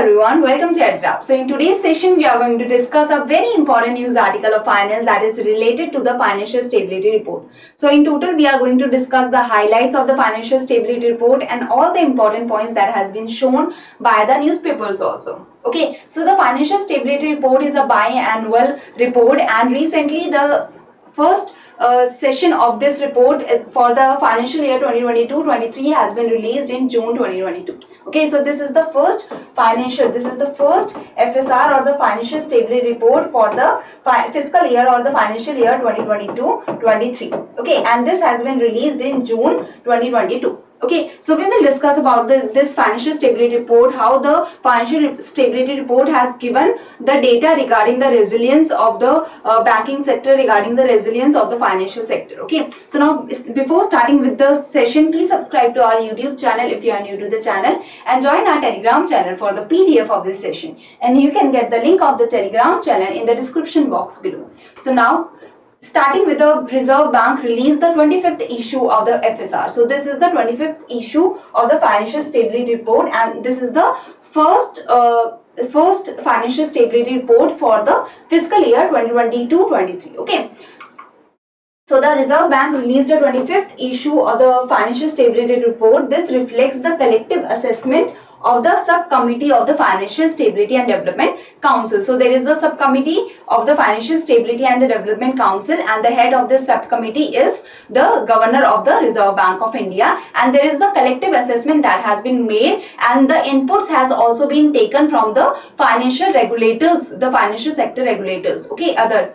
everyone, welcome to EduTap. So in today's session, we are going to discuss a very important news article of finance that is related to the Financial Stability Report. So in total, we are going to discuss the highlights of the Financial Stability Report and all the important points that has been shown by the newspapers also. Okay, so the Financial Stability Report is a biannual report, and recently the first session of this report for the financial year 2022-23 has been released in June 2022. Okay, so this is the first FSR or the Financial Stability Report for the fiscal year or the financial year 2022-23. Okay, and this has been released in June 2022. Okay, so we will discuss about this Financial Stability Report, how the Financial Stability Report has given the data regarding the resilience of the banking sector, regarding the resilience of the financial sector. Okay, so now before starting with the session, please subscribe to our YouTube channel if you are new to the channel, and join our Telegram channel for the PDF of this session. And you can get the link of the Telegram channel in the description box below. So now, starting with the Reserve Bank released the 25th issue of the FSR. So this is the 25th issue of the Financial Stability Report, and this is the first Financial Stability Report for the fiscal year 2022-23. Okay. So the Reserve Bank released a 25th issue of the Financial Stability Report. This reflects the collective assessment of the subcommittee of the Financial Stability and Development Council. So there is a subcommittee of the Financial Stability and the Development Council, and the head of this subcommittee is the Governor of the Reserve Bank of India, and there is the collective assessment that has been made, and the inputs has also been taken from the financial regulators, the financial sector regulators, okay, other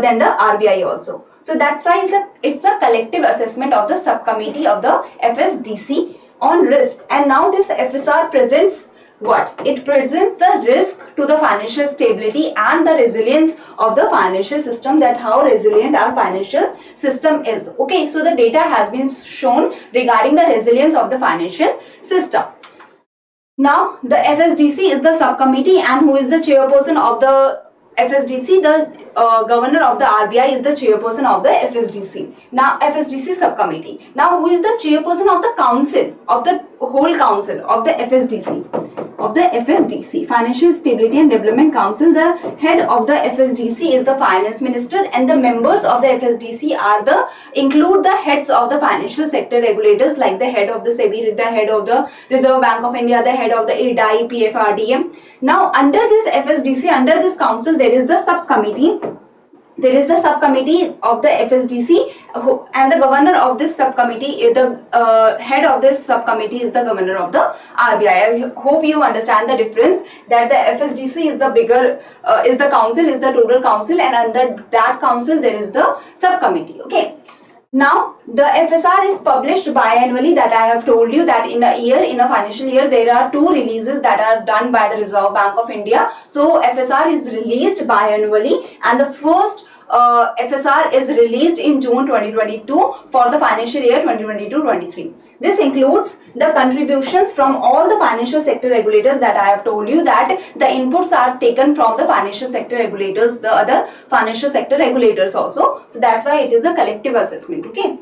than the RBI also. So that's why it's a collective assessment of the subcommittee of the FSDC on risk. And now this FSR presents what? It presents the risk to the financial stability and the resilience of the financial system, that how resilient our financial system is. Okay, so the data has been shown regarding the resilience of the financial system. Now the FSDC is the subcommittee, and who is the chairperson of the FSDC? The Governor of the RBI is the chairperson of the FSDC. Now FSDC subcommittee. Now who is the chairperson of the council, of the whole council of the FSDC? Of the FSDC, Financial Stability and Development Council, the head of the FSDC is the Finance Minister, and the members of the FSDC include the heads of the financial sector regulators, like the head of the SEBI, the head of the Reserve Bank of India, the head of the EDI, PFRDM. Now under this FSDC, under this council, there is the subcommittee. There is the subcommittee of the FSDC, and the governor of this subcommittee, the head of this subcommittee is the governor of the RBI. I hope you understand the difference, that the FSDC is the bigger, is the council, is the total council, and under that council there is the subcommittee. Okay. Now the FSR is published biannually, that I have told you that in a year, in a financial year, there are two releases that are done by the Reserve Bank of India. So FSR is released biannually, and the first FSR is released in June 2022 for the financial year 2022-23. This includes the contributions from all the financial sector regulators that I have told you, that the inputs are taken from the financial sector regulators, the other financial sector regulators also. So that's why it is a collective assessment. Okay.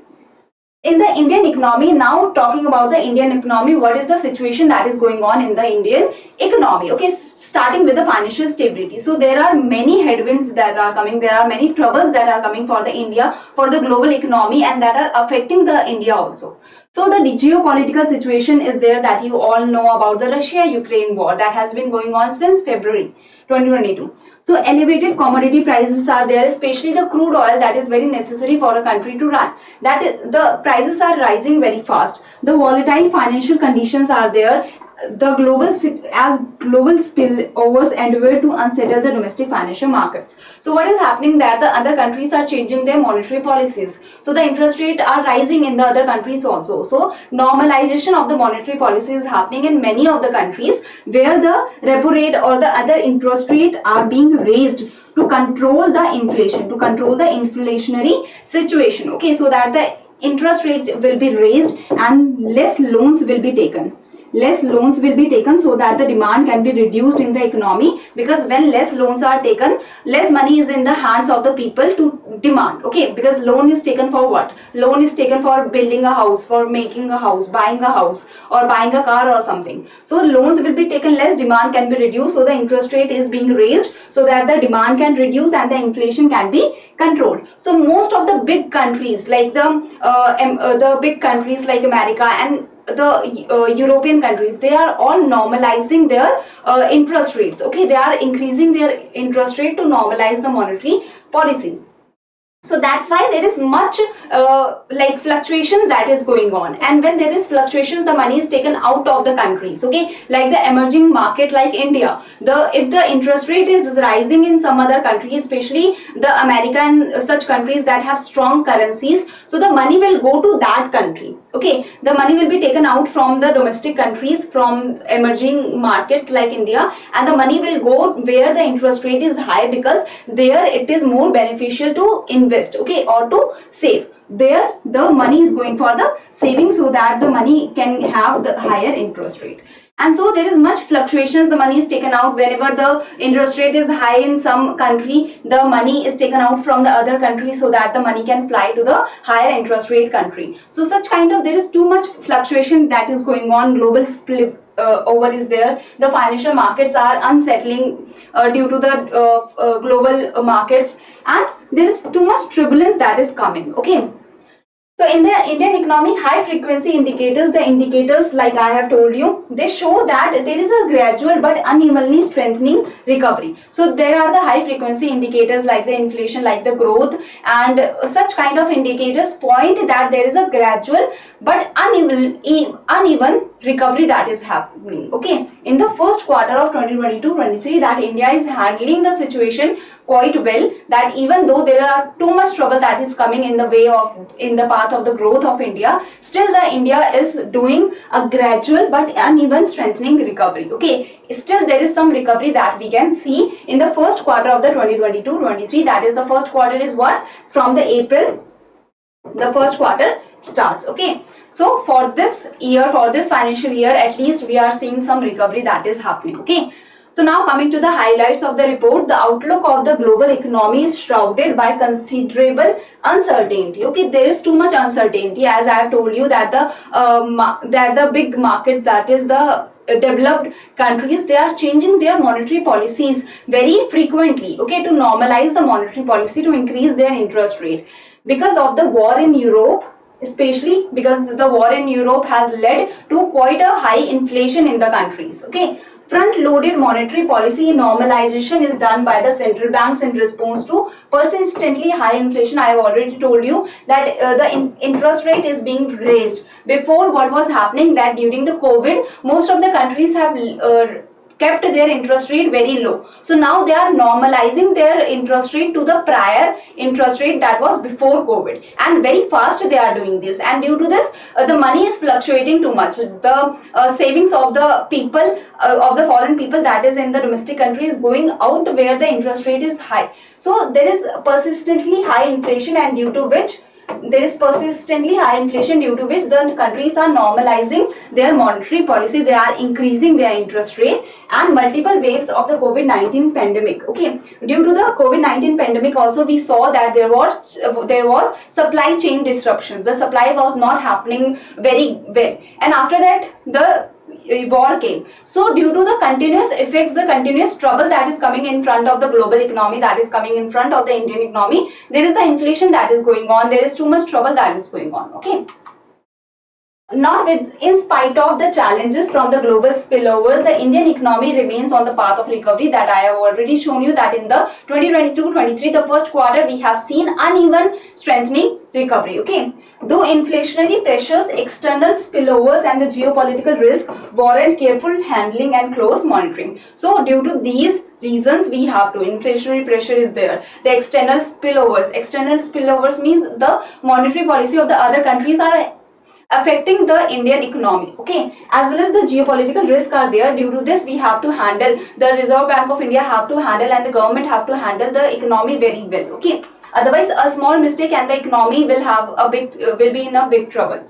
In the Indian economy, now talking about the Indian economy, what is the situation that is going on in the Indian economy? Okay, starting with the financial stability. So there are many headwinds that are coming, there are many troubles that are coming for the India, for the global economy, and that are affecting the India also. So the geopolitical situation is there, that you all know about the Russia-Ukraine war that has been going on since February 2022. So elevated commodity prices are there, especially the crude oil, that is very necessary for a country to run. That is, the prices are rising very fast. The volatile financial conditions are there. The global spillovers endeavor to unsettle the domestic financial markets. So what is happening, that the other countries are changing their monetary policies. So the interest rates are rising in the other countries also. So normalization of the monetary policy is happening in many of the countries, where the repo rate or the other interest rate are being raised to control the inflation, to control the inflationary situation. Okay, so that the interest rate will be raised and less loans will be taken. less loans will be taken so that the demand can be reduced in the economy, because when less loans are taken, less money is in the hands of the people to demand. Okay, because loan is taken for what? Loan is taken for building a house, for making a house, buying a house, or buying a car or something. So loans will be taken, less demand can be reduced, so the interest rate is being raised so that the demand can reduce and the inflation can be controlled. So most of the big countries like the big countries like America and the European countries, they are all normalizing their interest rates. Okay, they are increasing their interest rate to normalize the monetary policy. So that's why there is much like fluctuations that is going on, and when there is fluctuations, the money is taken out of the countries. Okay, like the emerging market like India, if the interest rate is rising in some other country, especially the America and such countries that have strong currencies, so the money will go to that country. Okay, the money will be taken out from the domestic countries, from emerging markets like India, and the money will go where the interest rate is high, because there it is more beneficial to invest. Okay, or to save. There the money is going for the saving, so that the money can have the higher interest rate. And so there is much fluctuations, the money is taken out whenever the interest rate is high in some country, the money is taken out from the other country so that the money can fly to the higher interest rate country. So such kind of, there is too much fluctuation that is going on, global split over is there, the financial markets are unsettling due to the global markets, and there is too much turbulence that is coming. Okay, so in the Indian economy, high frequency indicators, the indicators like I have told you, they show that there is a gradual but unevenly strengthening recovery. So there are the high frequency indicators like the inflation, like the growth, and such kind of indicators point that there is a gradual but uneven recovery that is happening. Okay, in the first quarter of 2022-23, that India is handling the situation quite well, that even though there are too much trouble that is coming in the way of, in the path of the growth of India, still the India is doing a gradual but uneven strengthening recovery. Okay, still there is some recovery that we can see in the first quarter of the 2022-23, that is the first quarter is what? From the April, the first quarter starts. Okay, so for this year, for this financial year, at least we are seeing some recovery that is happening. Okay, so now coming to the highlights of the report, the outlook of the global economy is shrouded by considerable uncertainty. Okay, there is too much uncertainty, as I have told you, that the big markets, that is the developed countries, they are changing their monetary policies very frequently. Okay, to normalize the monetary policy, to increase their interest rate, because of the war in Europe. Especially because the war in Europe has led to quite a high inflation in the countries. Okay, front-loaded monetary policy normalization is done by the central banks in response to persistently high inflation. I have already told you that the interest rate is being raised. Before, what was happening, that during the COVID, most of the countries have kept their interest rate very low. So now they are normalizing their interest rate to the prior interest rate that was before COVID, and very fast they are doing this, and due to this the money is fluctuating too much. The savings of the people, of the foreign people that is in the domestic country, is going out where the interest rate is high. So there is persistently high inflation, and due to which the countries are normalizing their monetary policy, they are increasing their interest rate. And multiple waves of the COVID-19 pandemic. Okay, due to the COVID-19 pandemic also, we saw that there was supply chain disruptions. The supply was not happening very well, and after that the war came. So due to the continuous effects, the continuous trouble that is coming in front of the global economy, that is coming in front of the Indian economy, there is the inflation that is going on, there is too much trouble that is going on. Okay, in spite of the challenges from the global spillovers, the Indian economy remains on the path of recovery, that I have already shown you, that in the 2022-23, the first quarter, we have seen uneven strengthening recovery. Okay, though inflationary pressures, external spillovers and the geopolitical risk warrant careful handling and close monitoring. So due to these reasons, we have to, inflationary pressure is there, the external spillovers means the monetary policy of the other countries are affecting the Indian economy. Okay, as well as the geopolitical risk are there. Due to this, we have to handle, the Reserve Bank of India have to handle, and the government have to handle the economy very well. Okay, otherwise a small mistake and the economy will be in a big trouble.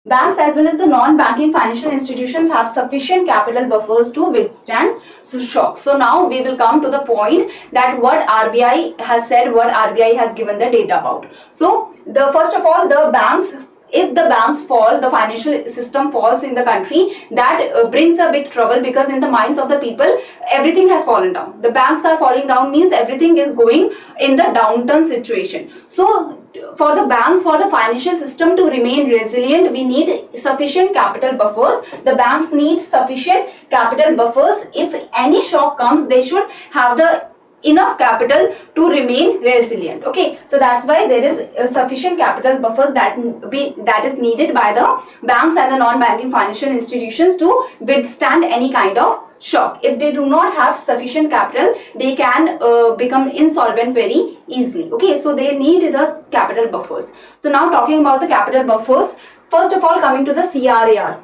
Banks as well as the non-banking financial institutions have sufficient capital buffers to withstand shocks. So now we will come to the point that what RBI has said, what RBI has given the data about. So the first of all, the banks, if the banks fall, the financial system falls in the country, that brings a big trouble, because in the minds of the people everything has fallen down. The banks are falling down means everything is going in the downturn situation. So for the banks, for the financial system to remain resilient, we need sufficient capital buffers. The banks need sufficient capital buffers. If any shock comes, they should have the enough capital to remain resilient. Okay, so that's why there is sufficient capital buffers that is needed by the banks and the non-banking financial institutions to withstand any kind of shock. If they do not have sufficient capital, they can become insolvent very easily. Okay, so they need the capital buffers. So now talking about the capital buffers, first of all coming to the CRAR.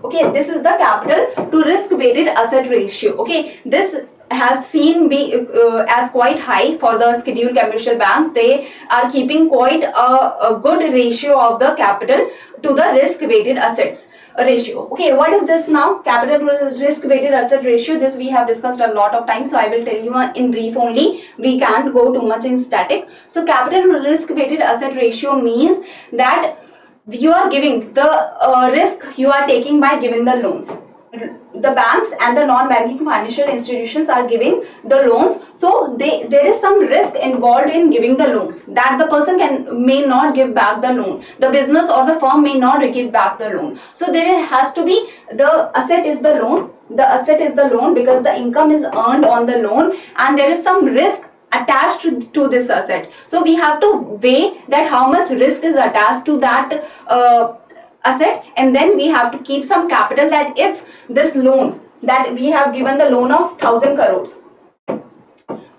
Okay, this is the capital to risk weighted asset ratio. Okay, this has seen be as quite high for the scheduled commercial banks. They are keeping quite a good ratio of the capital to the risk weighted assets ratio. Okay, what is this now? Capital to risk weighted asset ratio. This we have discussed a lot of times, so I will tell you in brief only. We can't go too much in static. So capital to risk weighted asset ratio means that you are giving the risk you are taking by giving the loans. The banks and the non-banking financial institutions are giving the loans, so there is some risk involved in giving the loans, that the person may not give back the loan, the business or the firm may not give back the loan. So there has to be, the asset is the loan, because the income is earned on the loan, and there is some risk attached to this asset. So we have to weigh that how much risk is attached to that asset, and then we have to keep some capital, that if this loan, that we have given the loan of 1000 crores.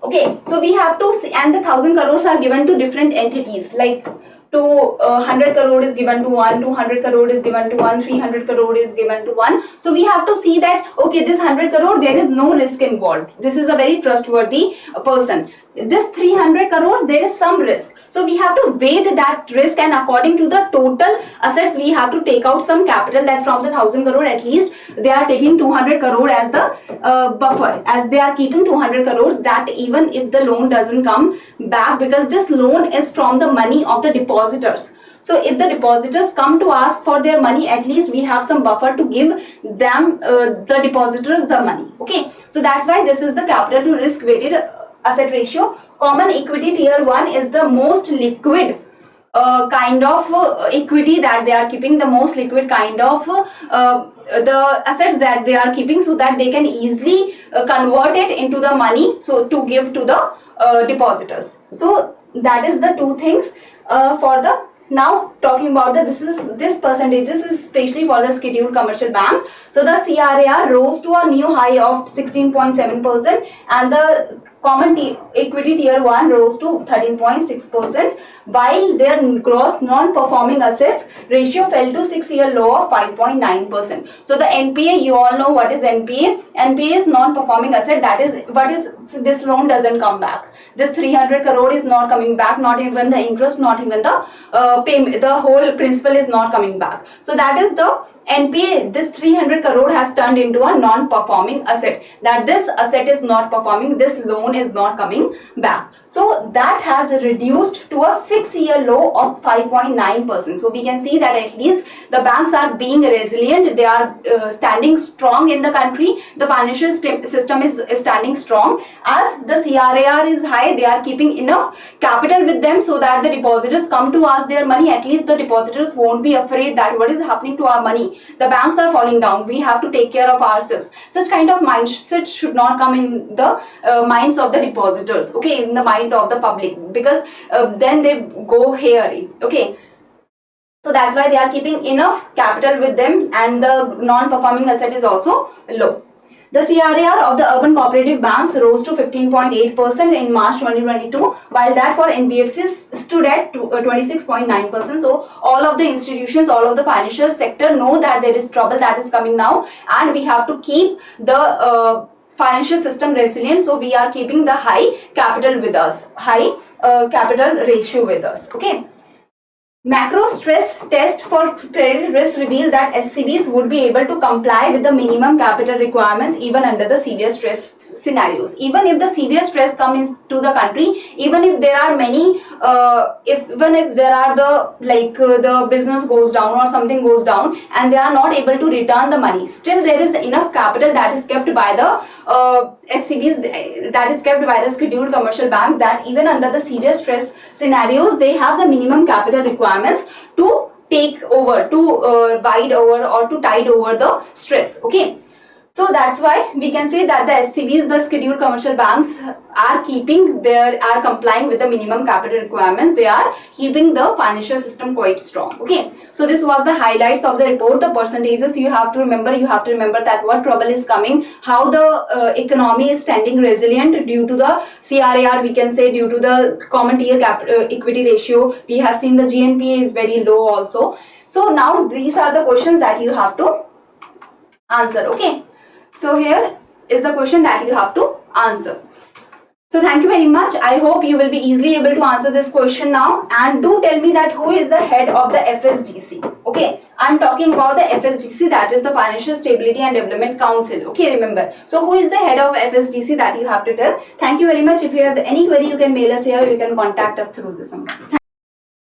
Okay, so we have to see, and the 1000 crores are given to different entities, like to 100 crore is given to one, 200 crore is given to one, 300 crore is given to one. So we have to see that, okay, this 100 crore, there is no risk involved. This is a very trustworthy person. This 300 crores, there is some risk. So we have to weigh that risk, and according to the total assets, we have to take out some capital, that from the 1000 crore at least they are taking 200 crore as the buffer, as they are keeping 200 crores, that even if the loan doesn't come back, because this loan is from the money of the depositors. So if the depositors come to ask for their money, at least we have some buffer to give them, the depositors, the money. Okay, so that's why this is the capital to risk weighted asset ratio. Common equity tier 1 is the most liquid kind of equity that they are keeping, the most liquid kind of the assets that they are keeping, so that they can easily convert it into the money, so to give to the depositors. So that is the two things for the. Now talking about this percentages is especially for the scheduled commercial bank. So the CRAR rose to a new high of 16.7%, and the common equity tier 1 rose to 13.6%, while their gross non-performing assets ratio fell to 6-year low of 5.9%. So the NPA, you all know what is NPA. NPA is non-performing asset, that is what is, this loan doesn't come back. This 300 crore is not coming back, not even the interest, not even the payment, the whole principal is not coming back. So that is the NPA. This 300 crore has turned into a non-performing asset, that this asset is not performing, this loan is not coming back. So that has reduced to a 6-year low of 5.9%. So we can see that at least the banks are being resilient, they are standing strong in the country, the financial system is standing strong. As the CRAR is high, they are keeping enough capital with them, so that the depositors come to ask their money, at least the depositors won't be afraid that what is happening to our money. The banks are falling down, we have to take care of ourselves. Such kind of mindset should not come in the minds of the depositors, okay, in the mind of the public, because then they go hairy. Okay, so that's why they are keeping enough capital with them, and the non-performing asset is also low. The CRAR of the urban cooperative banks rose to 15.8% in March 2022, while that for NBFCs stood at 26.9%. So all of the institutions, all of the financial sector know that there is trouble that is coming now, and we have to keep the financial system resilient. So we are keeping the high capital with us, high capital ratio with us. Okay. Macro stress test for credit risk revealed that SCBs would be able to comply with the minimum capital requirements even under the severe stress scenarios. Even if the severe stress comes into the country, even if there are many, even if there are the business goes down or something goes down and they are not able to return the money, still there is enough capital that is kept by the SCBs, that is kept by the scheduled commercial banks, that even under the severe stress scenarios they have the minimum capital requirements to take over, to ride over or to tide over the stress. Okay, so that's why we can say that the SCBs, the scheduled commercial banks, are complying with the minimum capital requirements. They are keeping the financial system quite strong. Okay, so this was the highlights of the report. The percentages you have to remember. You have to remember that what trouble is coming, how the economy is standing resilient due to the CRAR. We can say due to the common tier equity ratio. We have seen the GNPA is very low also. So now these are the questions that you have to answer. Okay. So here is the question that you have to answer. So thank you very much. I hope you will be easily able to answer this question now. And do tell me that who is the head of the FSDC. Okay, I'm talking about the FSDC, that is the Financial Stability and Development Council. Okay, remember. So who is the head of FSDC, that you have to tell. Thank you very much. If you have any query, you can mail us here. You can contact us through this number.